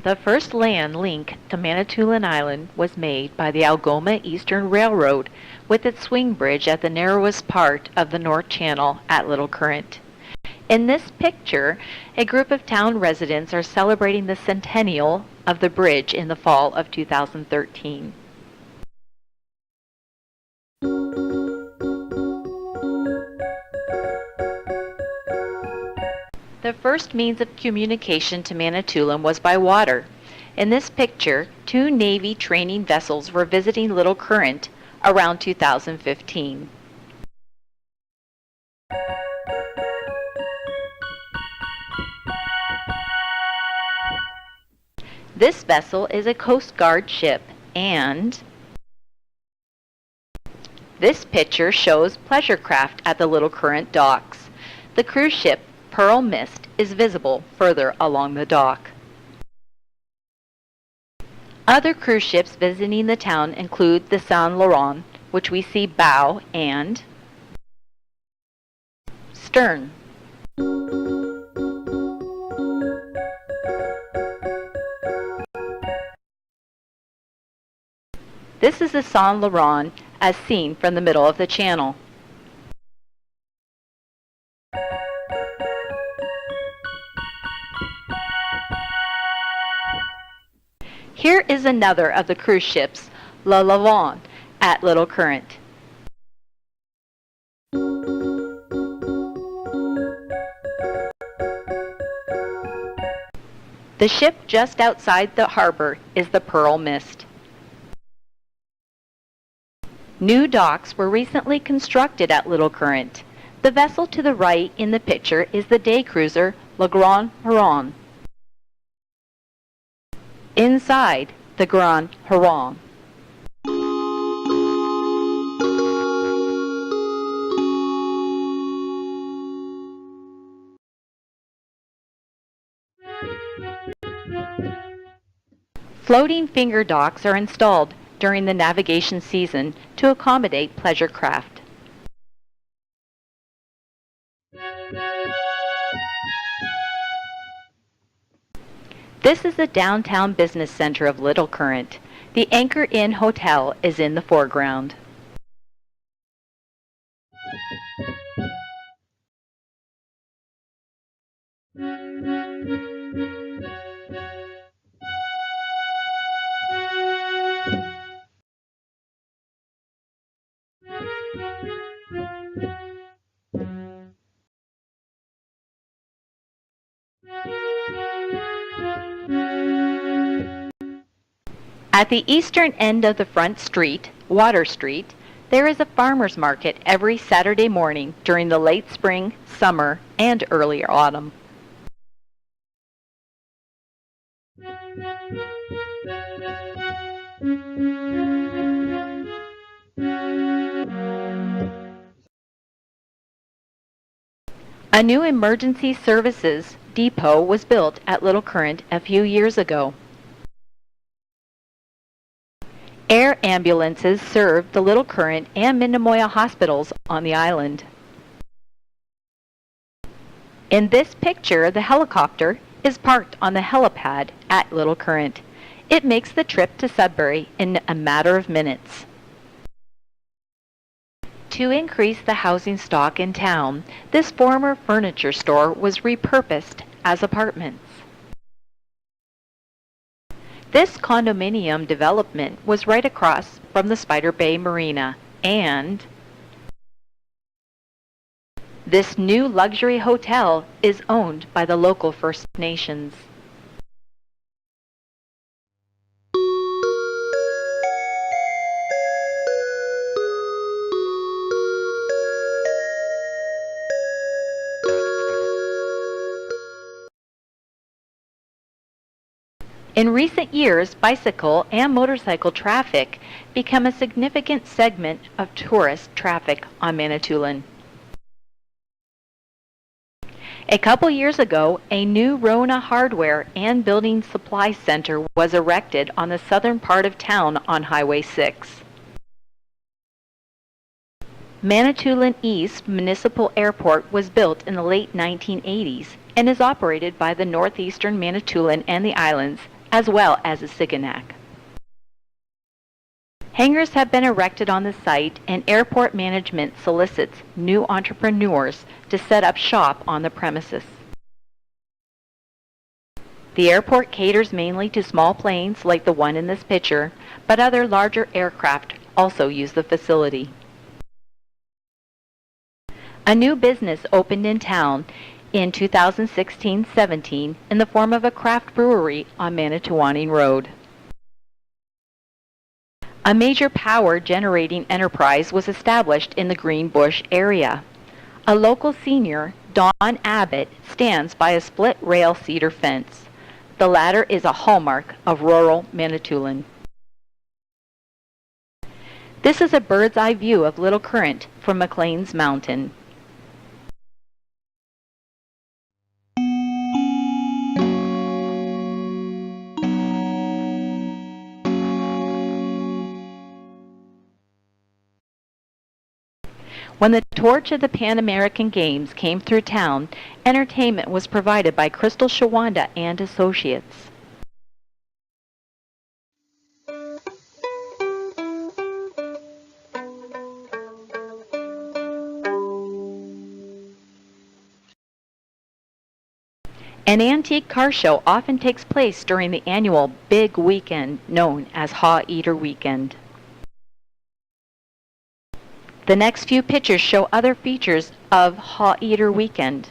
The first land link to Manitoulin Island was made by the Algoma Eastern Railroad with its swing bridge at the narrowest part of the North Channel at Little Current. In this picture, a group of town residents are celebrating the centennial of the bridge in the fall of 2013. The first means of communication to Manitoulin was by water. In this picture, two Navy training vessels were visiting Little Current around 2015. This vessel is a Coast Guard ship, and this picture shows pleasure craft at the Little Current docks. The cruise ship Pearl Mist is visible further along the dock. Other cruise ships visiting the town include the Saint Laurent, which we see bow and stern. This is the Saint Laurent as seen from the middle of the channel. Here is another of the cruise ships, La Lavande, at Little Current. The ship just outside the harbor is the Pearl Mist. New docks were recently constructed at Little Current. The vessel to the right in the picture is the day cruiser Le Grand Huron. Inside the Grand Huron. Floating finger docks are installed during the navigation season to accommodate pleasure craft. This is the downtown business center of Little Current. The Anchor Inn Hotel is in the foreground. At the eastern end of the front street, Water Street, there is a farmer's market every Saturday morning during the late spring, summer, and early autumn. A new emergency services depot was built at Little Current a few years ago. Air ambulances serve the Little Current and Minnemoya hospitals on the island. In this picture, the helicopter is parked on the helipad at Little Current. It makes the trip to Sudbury in a matter of minutes. To increase the housing stock in town, this former furniture store was repurposed as apartments. This condominium development was right across from the Spider Bay Marina, and this new luxury hotel is owned by the local First Nations. In recent years, bicycle and motorcycle traffic become a significant segment of tourist traffic on Manitoulin. A couple years ago, a new Rona hardware and building supply center was erected on the southern part of town on Highway 6. Manitoulin East Municipal Airport was built in the late 1980s and is operated by the Northeastern Manitoulin and the Islands, as well as the Siganak. Hangars have been erected on the site, and airport management solicits new entrepreneurs to set up shop on the premises. The airport caters mainly to small planes like the one in this picture, but other larger aircraft also use the facility. A new business opened in town in 2016-17 in the form of a craft brewery on Manitowoc Road. A major power generating enterprise was established in the Greenbush area. A local senior, Don Abbott, stands by a split rail cedar fence. The latter is a hallmark of rural Manitoulin. This is a bird's eye view of Little Current from McLean's Mountain. When the torch of the Pan American Games came through town, entertainment was provided by Crystal Shawanda and Associates. An antique car show often takes place during the annual Big Weekend known as Haw Eater Weekend. The next few pictures show other features of Haw Eater Weekend.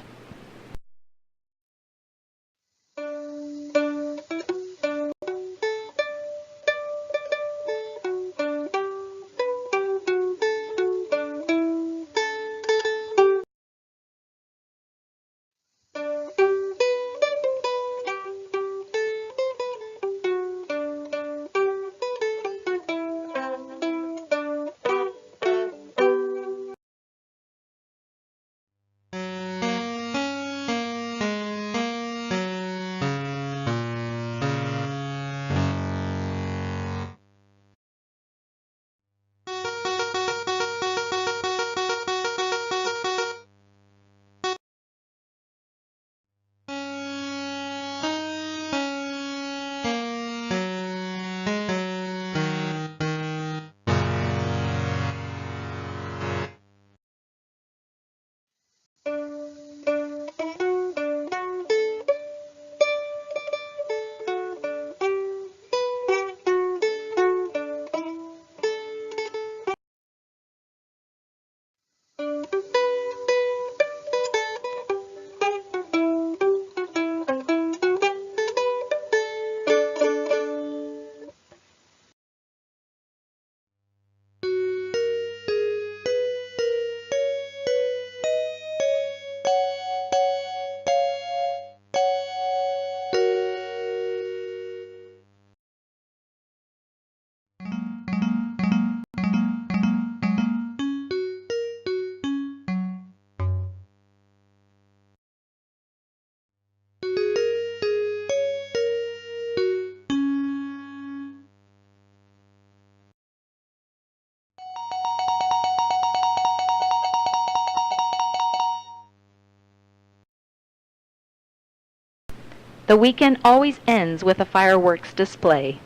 The weekend always ends with a fireworks display.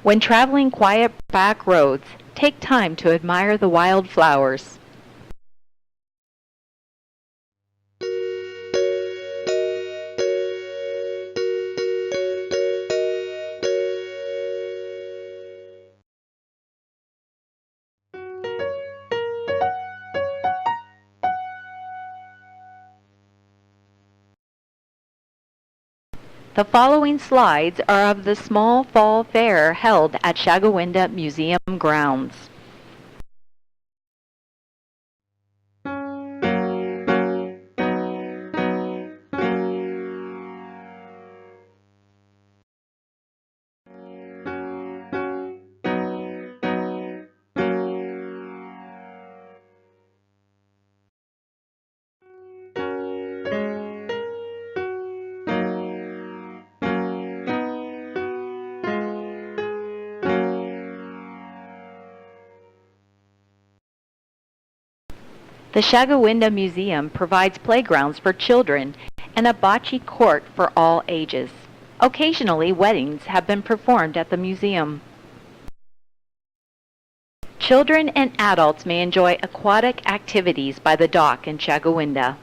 When traveling quiet back roads, take time to admire the wildflowers. The following slides are of the small fall fair held at Shagawinda Museum grounds. The Shagawinda Museum provides playgrounds for children and a bocce court for all ages. Occasionally, weddings have been performed at the museum. Children and adults may enjoy aquatic activities by the dock in Shagawinda.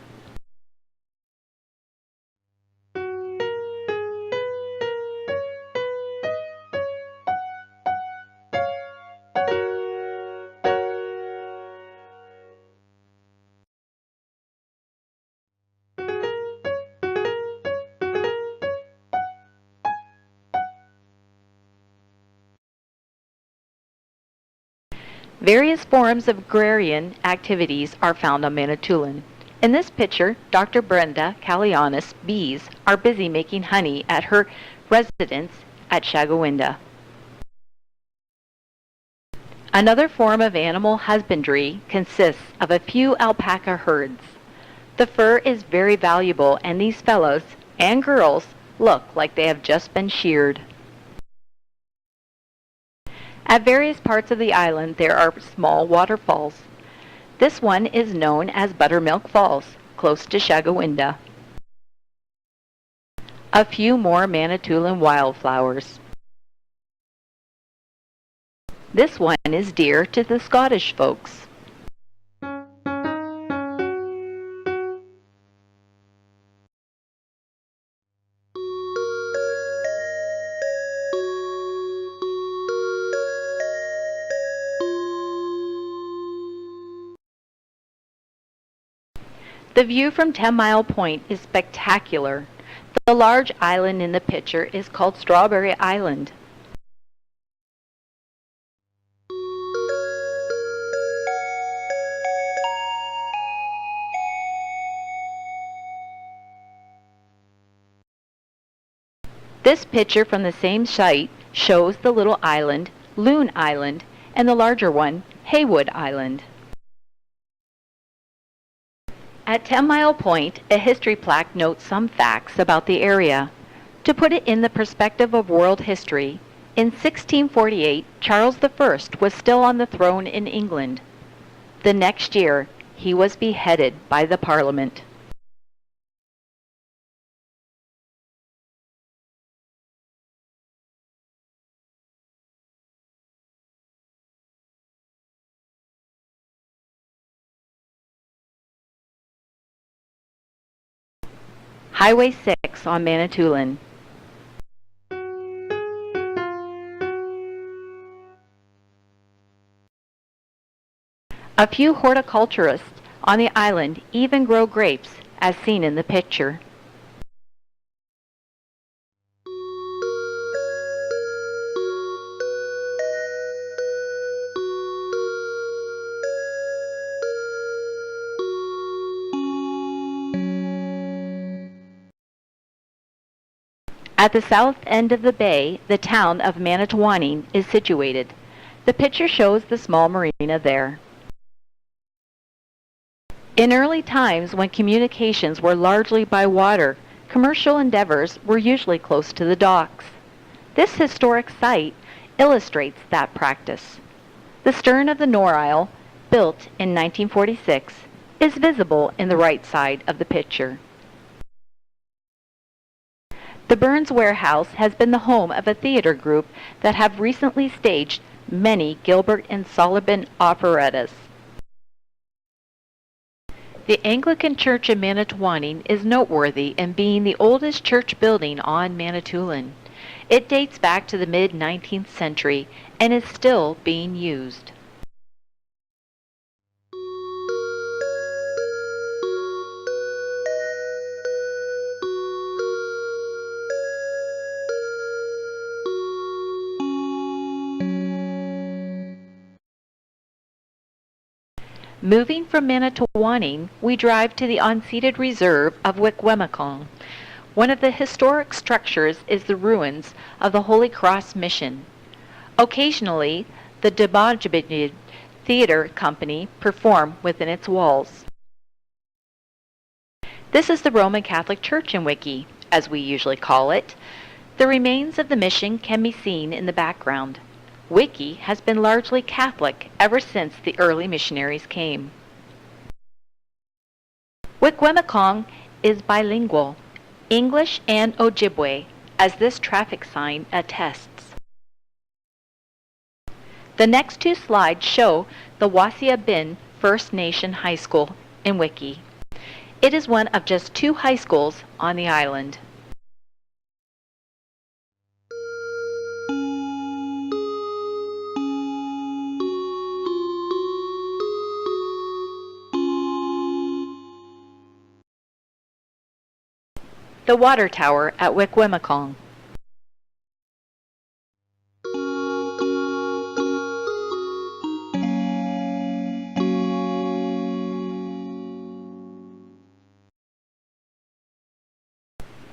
Various forms of agrarian activities are found on Manitoulin. In this picture, Dr. Brenda Kalianis' bees are busy making honey at her residence at Shagawinda. Another form of animal husbandry consists of a few alpaca herds. The fur is very valuable, and these fellows and girls look like they have just been sheared. At various parts of the island there are small waterfalls. This one is known as Buttermilk Falls, close to Shagawinda. A few more Manitoulin wildflowers. This one is dear to the Scottish folks. The view from 10 Mile Point is spectacular. The large island in the picture is called Strawberry Island. This picture from the same site shows the little island, Loon Island, and the larger one, Haywood Island. At 10 Mile Point, a history plaque notes some facts about the area. To put it in the perspective of world history, in 1648, Charles I was still on the throne in England. The next year, he was beheaded by the Parliament. Highway 6 on Manitoulin. A few horticulturists on the island even grow grapes, as seen in the picture. At the south end of the bay, the town of Manitoulin is situated. The picture shows the small marina there. In early times, when communications were largely by water, commercial endeavors were usually close to the docks. This historic site illustrates that practice. The stern of the Norisle, built in 1946, is visible in the right side of the picture. The Burns Warehouse has been the home of a theater group that have recently staged many Gilbert and Sullivan operettas. The Anglican Church in Manitoulin is noteworthy in being the oldest church building on Manitoulin. It dates back to the mid-19th century and is still being used. Moving from Manitoulin, we drive to the unceded reserve of Wikwemikong. One of the historic structures is the ruins of the Holy Cross Mission. Occasionally, the Demojibid Theater Company perform within its walls. This is the Roman Catholic Church in Wiki, as we usually call it. The remains of the mission can be seen in the background. Wiki has been largely Catholic ever since the early missionaries came. Wikwemikong is bilingual, English and Ojibwe, as this traffic sign attests. The next two slides show the Wasiabin First Nation High School in Wiki. It is one of just two high schools on the island. The water tower at Wikwemikong.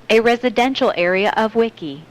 A residential area of Wiki.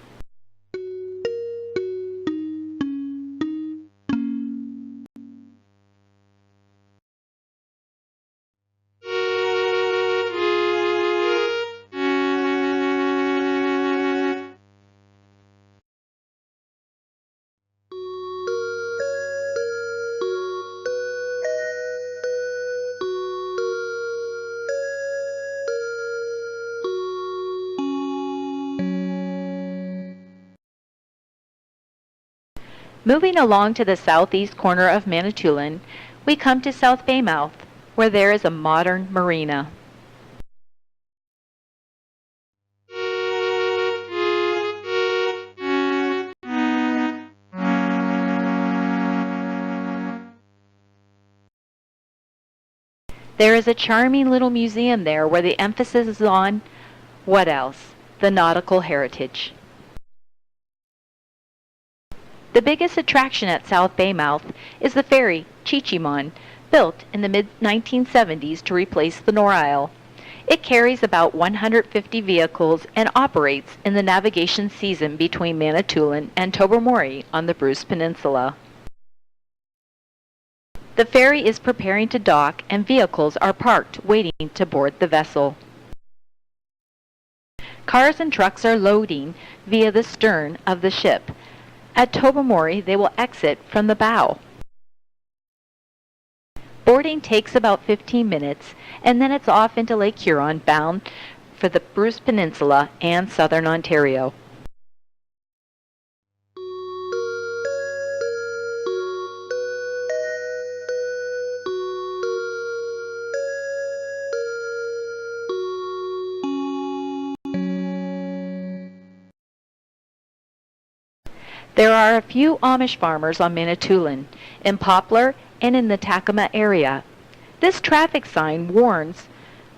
Moving along to the southeast corner of Manitoulin, we come to South Baymouth, where there is a modern marina. There is a charming little museum there where the emphasis is on, what else? The nautical heritage. The biggest attraction at South Baymouth is the ferry Chichimon, built in the mid-1970s to replace the Norisle. It carries about 150 vehicles and operates in the navigation season between Manitoulin and Tobermory on the Bruce Peninsula. The ferry is preparing to dock and vehicles are parked waiting to board the vessel. Cars and trucks are loading via the stern of the ship. At Tobermory, they will exit from the bow. Boarding takes about 15 minutes, and then it's off into Lake Huron bound for the Bruce Peninsula and southern Ontario. There are a few Amish farmers on Manitoulin, in Poplar and in the Takema area. This traffic sign warns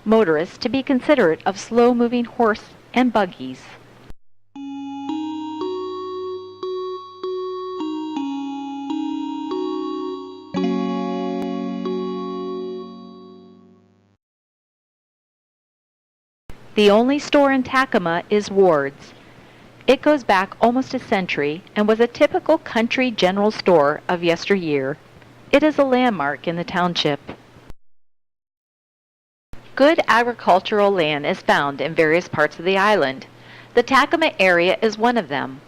motorists to be considerate of slow-moving horse and buggies. The only store in Takema is Ward's. It goes back almost a century and was a typical country general store of yesteryear. It is a landmark in the township. Good agricultural land is found in various parts of the island. The Takema area is one of them.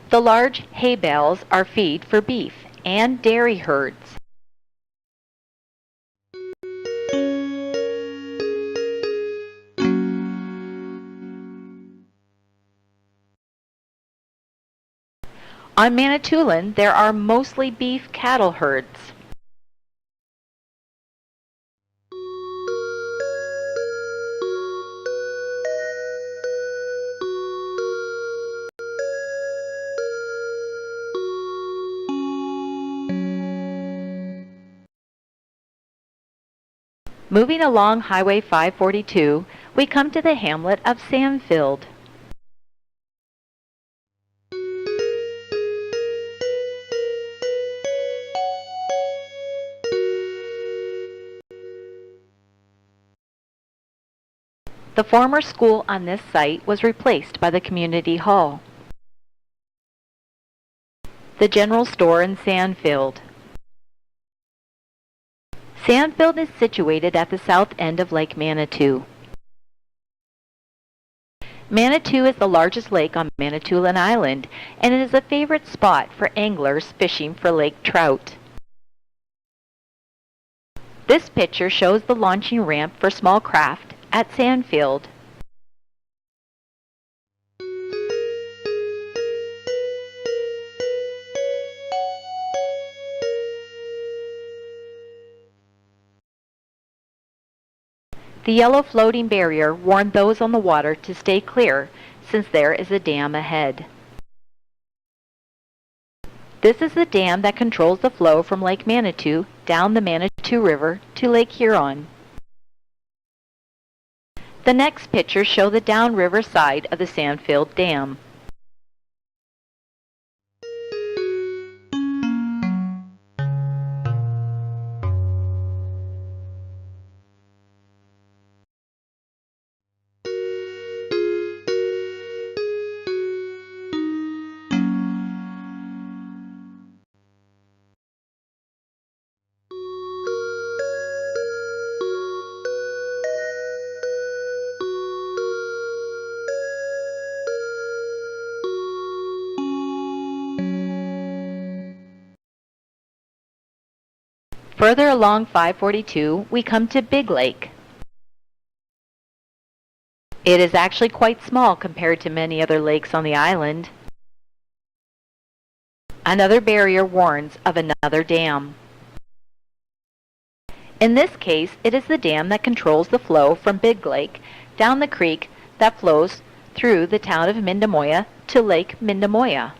The large hay bales are feed for beef and dairy herds. On Manitoulin, there are mostly beef cattle herds. Moving along Highway 542, we come to the hamlet of Sandfield. The former school on this site was replaced by the community hall. The general store in Sandfield. Sandfield is situated at the south end of Lake Manitou. Manitou is the largest lake on Manitoulin Island, and it is a favorite spot for anglers fishing for lake trout. This picture shows the launching ramp for small craft at Sandfield. The yellow floating barrier warned those on the water to stay clear since there is a dam ahead. This is the dam that controls the flow from Lake Manitou down the Manitou River to Lake Huron. The next pictures show the downriver side of the Sandfield Dam. Further along 542, we come to Big Lake. It is actually quite small compared to many other lakes on the island. Another barrier warns of another dam. In this case, it is the dam that controls the flow from Big Lake down the creek that flows through the town of Mindemoya to Lake Mindemoya.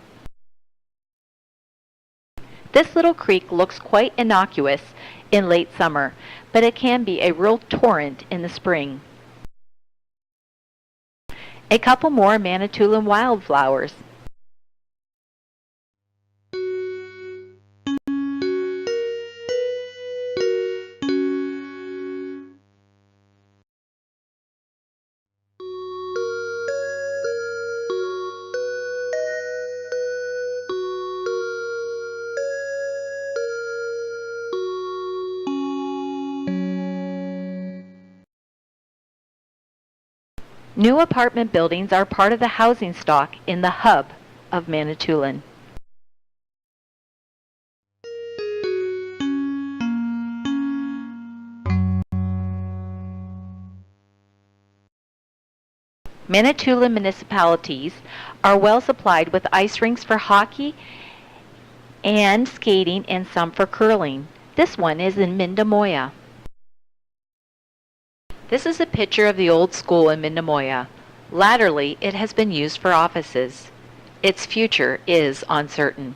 This little creek looks quite innocuous in late summer, but it can be a real torrent in the spring. A couple more Manitoulin wildflowers. New apartment buildings are part of the housing stock in the hub of Manitoulin. Manitoulin municipalities are well supplied with ice rinks for hockey and skating and some for curling. This one is in Mindemoya. This is a picture of the old school in Mindemoya. Latterly, it has been used for offices. Its future is uncertain.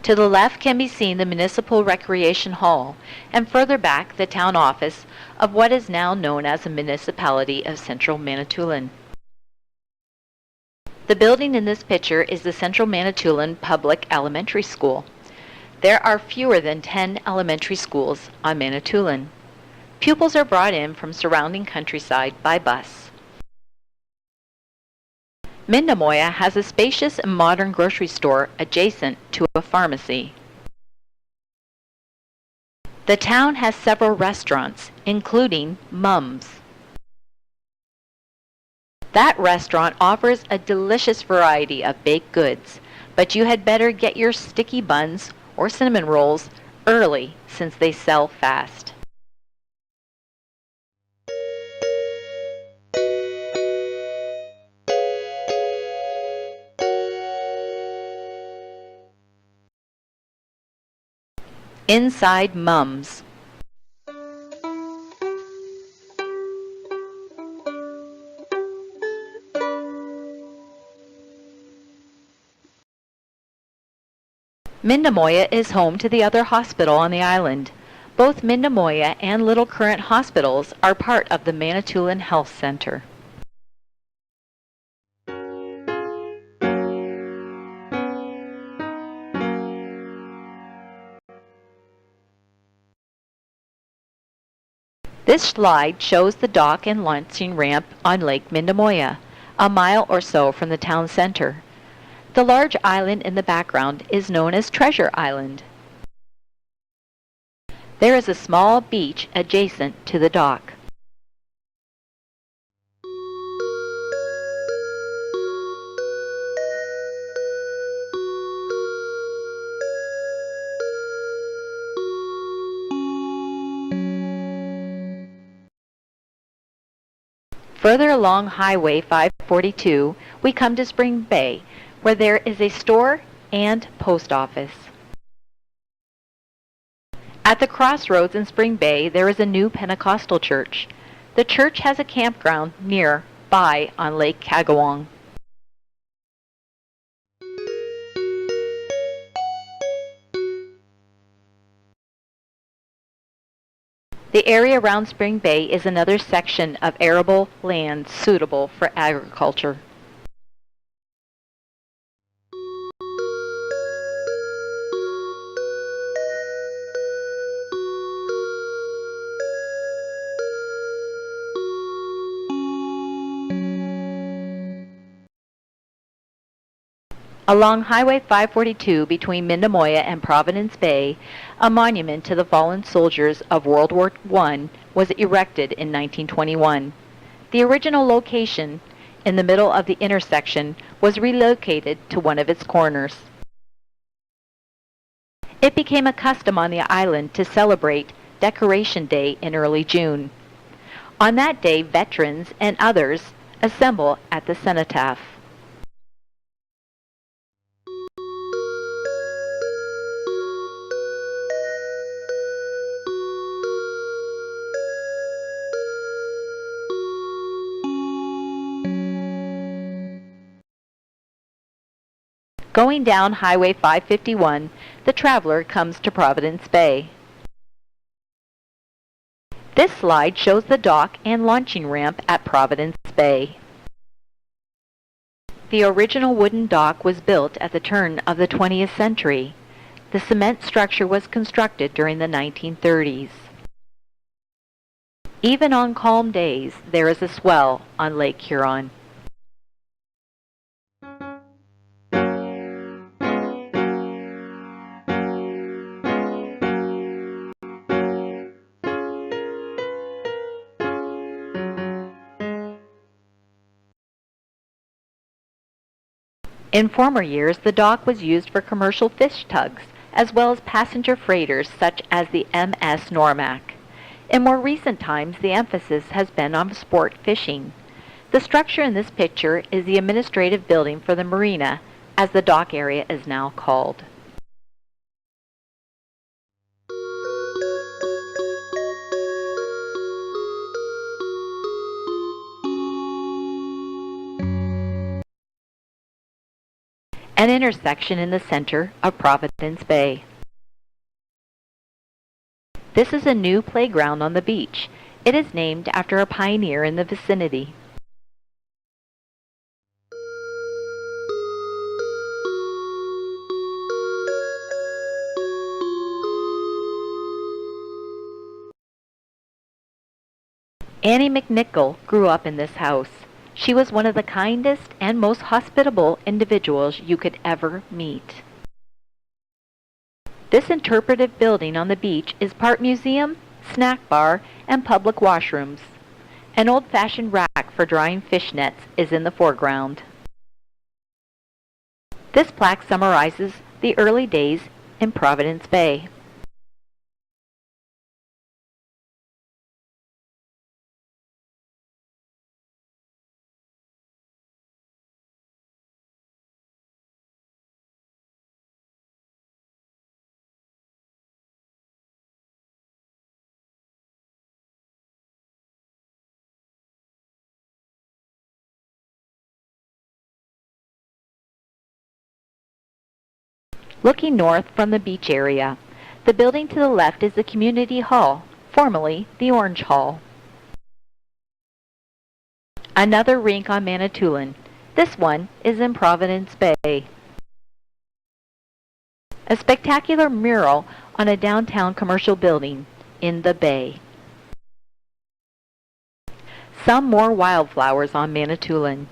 To the left can be seen the Municipal Recreation Hall, and further back the town office of what is now known as the Municipality of Central Manitoulin. The building in this picture is the Central Manitoulin Public Elementary School. There are fewer than 10 elementary schools on Manitoulin. Pupils are brought in from surrounding countryside by bus. Mindemoya has a spacious and modern grocery store adjacent to a pharmacy. The town has several restaurants, including Mum's. That restaurant offers a delicious variety of baked goods, but you had better get your sticky buns or cinnamon rolls early since they sell fast. Inside Mum's. Mindemoya is home to the other hospital on the island. Both Mindemoya and Little Current hospitals are part of the Manitoulin Health Center. This slide shows the dock and launching ramp on Lake Mindemoya, a mile or so from the town center. The large island in the background is known as Treasure Island. There is a small beach adjacent to the dock. Further along Highway 542, we come to Spring Bay, where there is a store and post office. At the crossroads in Spring Bay, there is a new Pentecostal church. The church has a campground nearby on Lake Kagawong. The area around Spring Bay is another section of arable land suitable for agriculture. Along Highway 542 between Mindamoya and Providence Bay, a monument to the fallen soldiers of World War I was erected in 1921. The original location, in the middle of the intersection, was relocated to one of its corners. It became a custom on the island to celebrate Decoration Day in early June. On that day, veterans and others assemble at the cenotaph. Going down Highway 551, the traveler comes to Providence Bay. This slide shows the dock and launching ramp at Providence Bay. The original wooden dock was built at the turn of the 20th century. The cement structure was constructed during the 1930s. Even on calm days, there is a swell on Lake Huron. In former years, the dock was used for commercial fish tugs, as well as passenger freighters such as the MS Normac. In more recent times, the emphasis has been on sport fishing. The structure in this picture is the administrative building for the marina, as the dock area is now called. An intersection in the center of Providence Bay. This is a new playground on the beach. It is named after a pioneer in the vicinity. Annie McNichol grew up in this house. She was one of the kindest and most hospitable individuals you could ever meet. This interpretive building on the beach is part museum, snack bar, and public washrooms. An old-fashioned rack for drying fish nets is in the foreground. This plaque summarizes the early days in Providence Bay. Looking north from the beach area, the building to the left is the Community Hall, formerly the Orange Hall. Another rink on Manitoulin. This one is in Providence Bay. A spectacular mural on a downtown commercial building in the bay. Some more wildflowers on Manitoulin.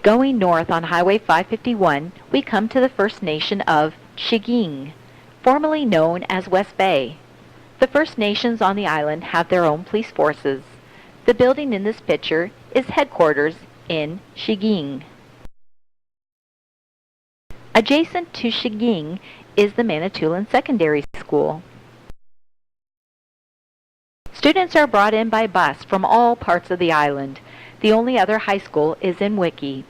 Going north on Highway 551, we come to the First Nation of Chiging, formerly known as West Bay. The First Nations on the island have their own police forces. The building in this picture is headquarters in Chiging. Adjacent to Chiging is the Manitoulin Secondary School. Students are brought in by bus from all parts of the island. The only other high school is in Wiki.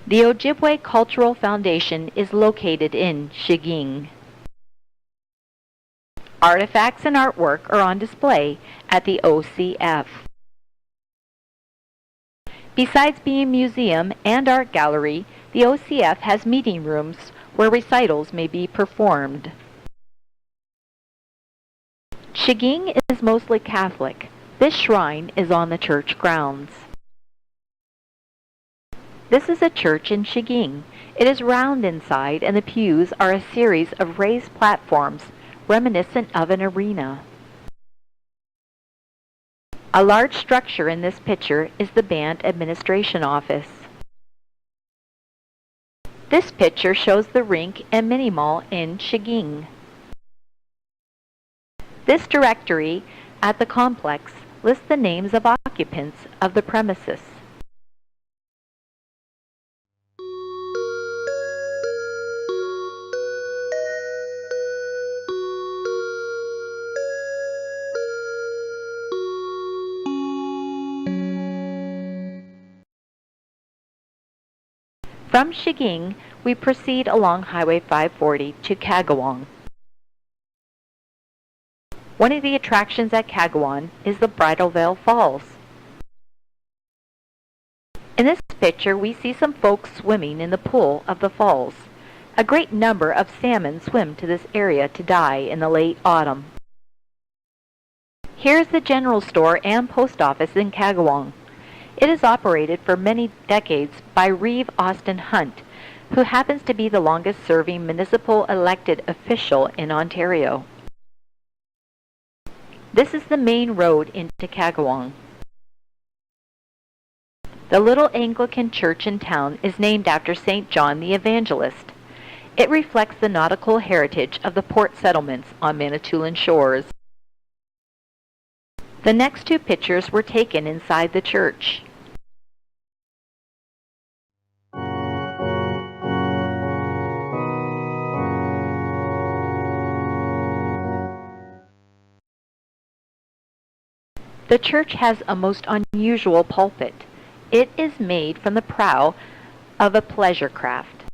The Ojibwe Cultural Foundation is located in Chiging. Artifacts and artwork are on display at the OCF. Besides being a museum and art gallery, the OCF has meeting rooms where recitals may be performed. Chiging is mostly Catholic. This shrine is on the church grounds. This is a church in Chiging. It is round inside and the pews are a series of raised platforms reminiscent of an arena. A large structure in this picture is the band administration office. This picture shows the rink and mini mall in Chiging. This directory at the complex lists the names of occupants of the premises. From Chiging, we proceed along Highway 540 to Kagawong. One of the attractions at Kagawong is the Bridal Veil Falls. In this picture, we see some folks swimming in the pool of the falls. A great number of salmon swim to this area to die in the late autumn. Here's the general store and post office in Kagawong. It is operated for many decades by Reeve Austin Hunt, who happens to be the longest-serving municipal elected official in Ontario. This is the main road into Kagawong. The little Anglican church in town is named after St. John the Evangelist. It reflects the nautical heritage of the port settlements on Manitoulin shores. The next two pictures were taken inside the church. The church has a most unusual pulpit. It is made from the prow of a pleasure craft.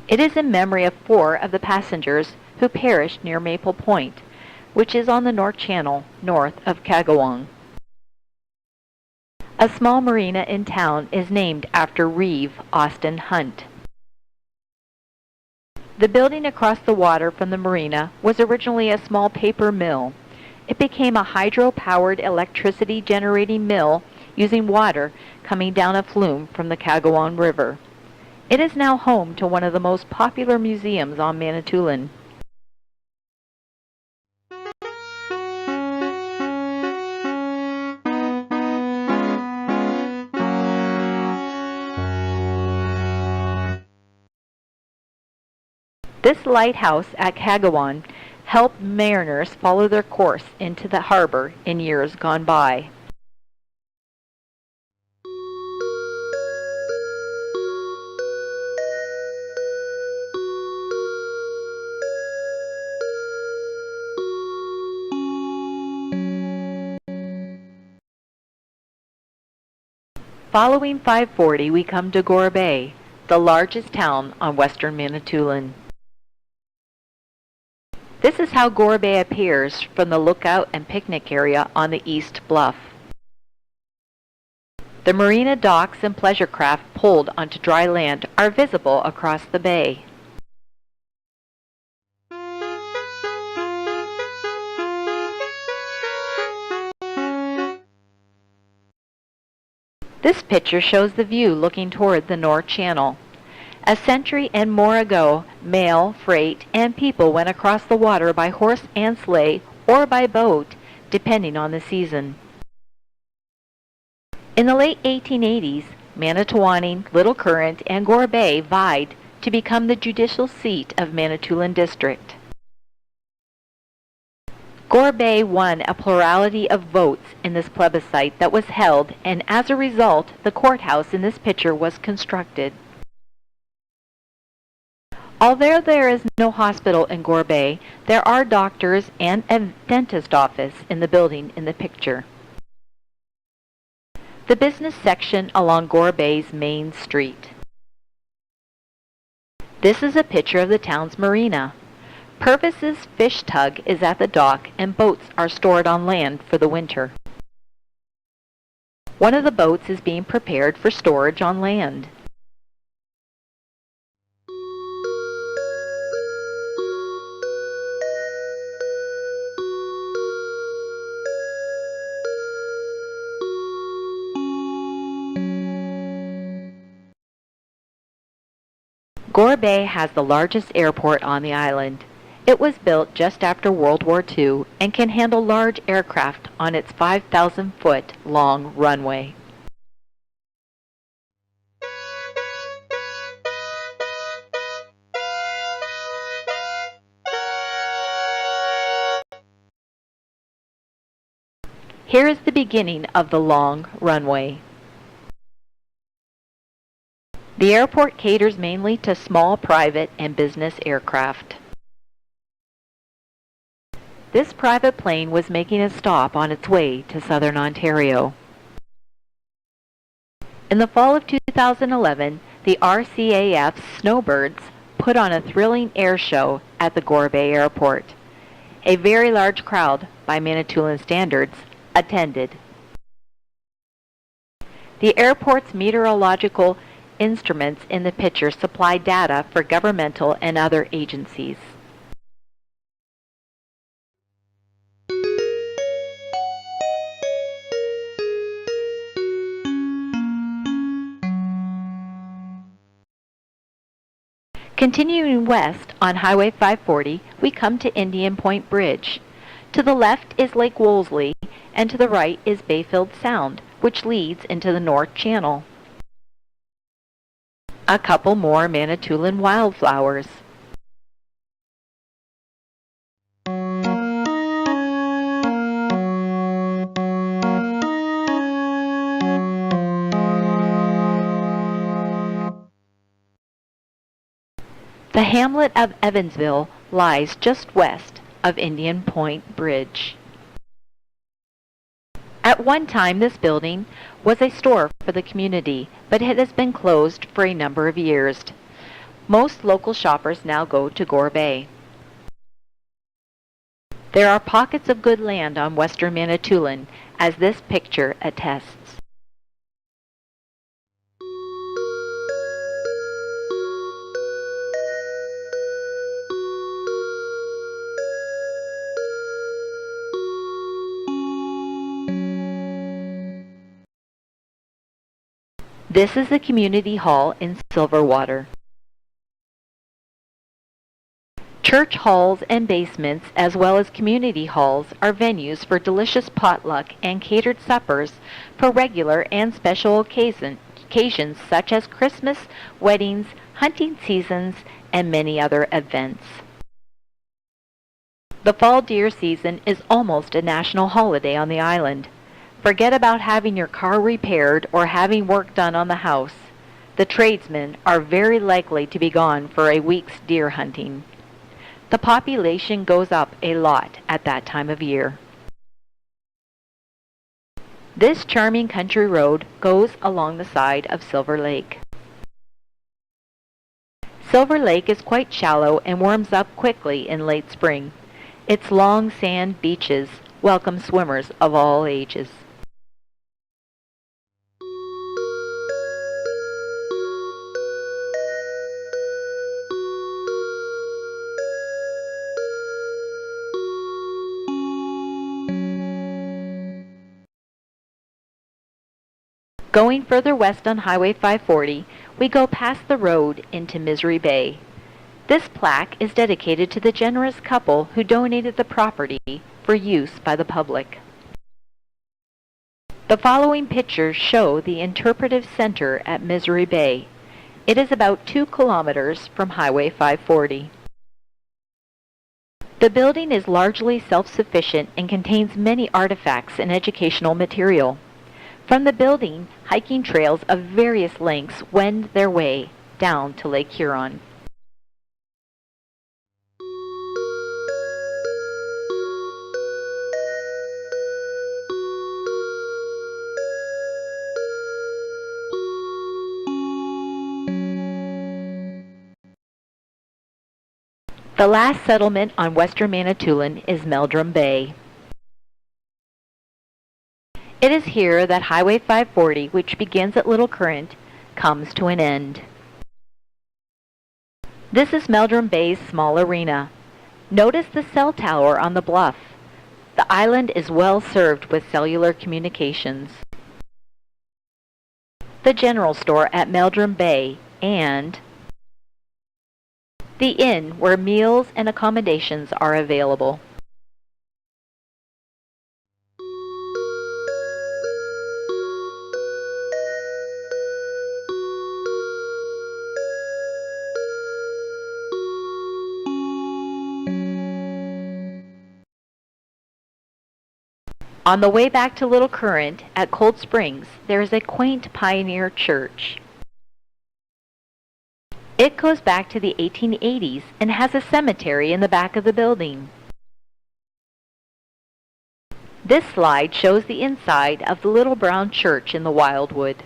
It is in memory of 4 of the passengers who perished near Maple Point, which is on the North Channel, north of Kagawong. A small marina in town is named after Reeve Austin Hunt. The building across the water from the marina was originally a small paper mill. It became a hydro-powered electricity generating mill using water coming down a flume from the Kagawong River. It is now home to one of the most popular museums on Manitoulin. This lighthouse at Kagawong helped mariners follow their course into the harbor in years gone by. Following 540, we come to Gore Bay, the largest town on western Manitoulin. This is how Gore Bay appears from the lookout and picnic area on the east bluff. The marina docks and pleasure craft pulled onto dry land are visible across the bay. This picture shows the view looking toward the North Channel. A century and more ago, mail, freight, and people went across the water by horse and sleigh or by boat, depending on the season. In the late 1880s, Manitoulin, Little Current, and Gore Bay vied to become the judicial seat of Manitoulin District. Gore Bay won a plurality of votes in this plebiscite that was held, and as a result, the courthouse in this picture was constructed. Although there is no hospital in Gore Bay, there are doctors and a dentist office in the building in the picture. The business section along Gore Bay's main street. This is a picture of the town's marina. Purvis's fish tug is at the dock and boats are stored on land for the winter. One of the boats is being prepared for storage on land. Gore Bay has the largest airport on the island. It was built just after World War II and can handle large aircraft on its 5,000-foot long runway. Here is the beginning of the long runway. The airport caters mainly to small private and business aircraft. This private plane was making a stop on its way to southern Ontario. In the fall of 2011, the RCAF's Snowbirds put on a thrilling air show at the Gore Bay Airport. A very large crowd, by Manitoulin standards, attended. The airport's meteorological instruments in the picture supply data for governmental and other agencies. Continuing west on Highway 540, we come to Indian Point Bridge. To the left is Lake Wolseley, and to the right is Bayfield Sound, which leads into the North Channel. A couple more Manitoulin wildflowers. The hamlet of Evansville lies just west of Indian Point Bridge. At one time, this building was a store for the community, but it has been closed for a number of years. Most local shoppers now go to Gore Bay. There are pockets of good land on western Manitoulin, as this picture attests. This is the community hall in Silverwater. Church halls and basements, as well as community halls, are venues for delicious potluck and catered suppers for regular and special occasions such as Christmas, weddings, hunting seasons, and many other events. The fall deer season is almost a national holiday on the island. Forget about having your car repaired or having work done on the house. The tradesmen are very likely to be gone for a week's deer hunting. The population goes up a lot at that time of year. This charming country road goes along the side of Silver Lake. Silver Lake is quite shallow and warms up quickly in late spring. Its long sand beaches welcome swimmers of all ages. Going further west on Highway 540, we go past the road into Misery Bay. This plaque is dedicated to the generous couple who donated the property for use by the public. The following pictures show the interpretive center at Misery Bay. It is about 2 kilometers from Highway 540. The building is largely self-sufficient and contains many artifacts and educational material. From the building, hiking trails of various lengths wend their way down to Lake Huron. The last settlement on western Manitoulin is Meldrum Bay. It is here that Highway 540, which begins at Little Current, comes to an end. This is Meldrum Bay's small arena. Notice the cell tower on the bluff. The island is well served with cellular communications. The general store at Meldrum Bay and the inn where meals and accommodations are available. On the way back to Little Current at Cold Springs, there is a quaint pioneer church. It goes back to the 1880s and has a cemetery in the back of the building. This slide shows the inside of the little brown church in the Wildwood.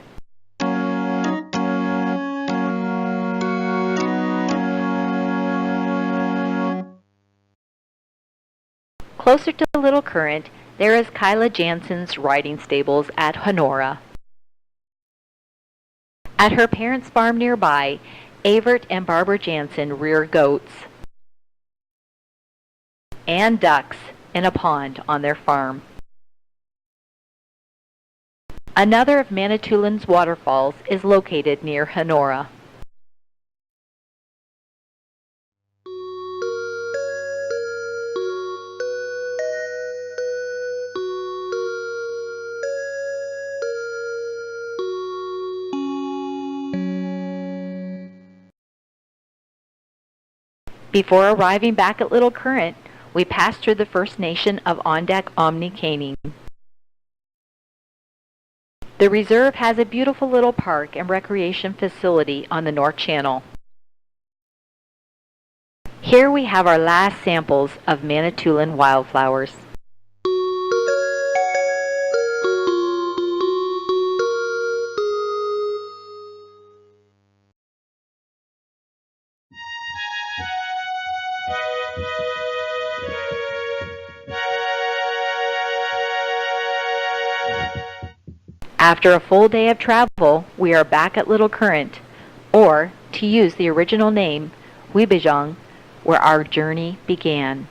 Closer to Little Current, there is Kyla Jansen's riding stables at Honora. At her parents' farm nearby, Avert and Barbara Jansen rear goats and ducks in a pond on their farm. Another of Manitoulin's waterfalls is located near Honora. Before arriving back at Little Current, we passed through the First Nation of Ondak-Omni-Kaning. The reserve has a beautiful little park and recreation facility on the North Channel. Here we have our last samples of Manitoulin wildflowers. After a full day of travel, we are back at Little Current, or, to use the original name, Wibijong, where our journey began.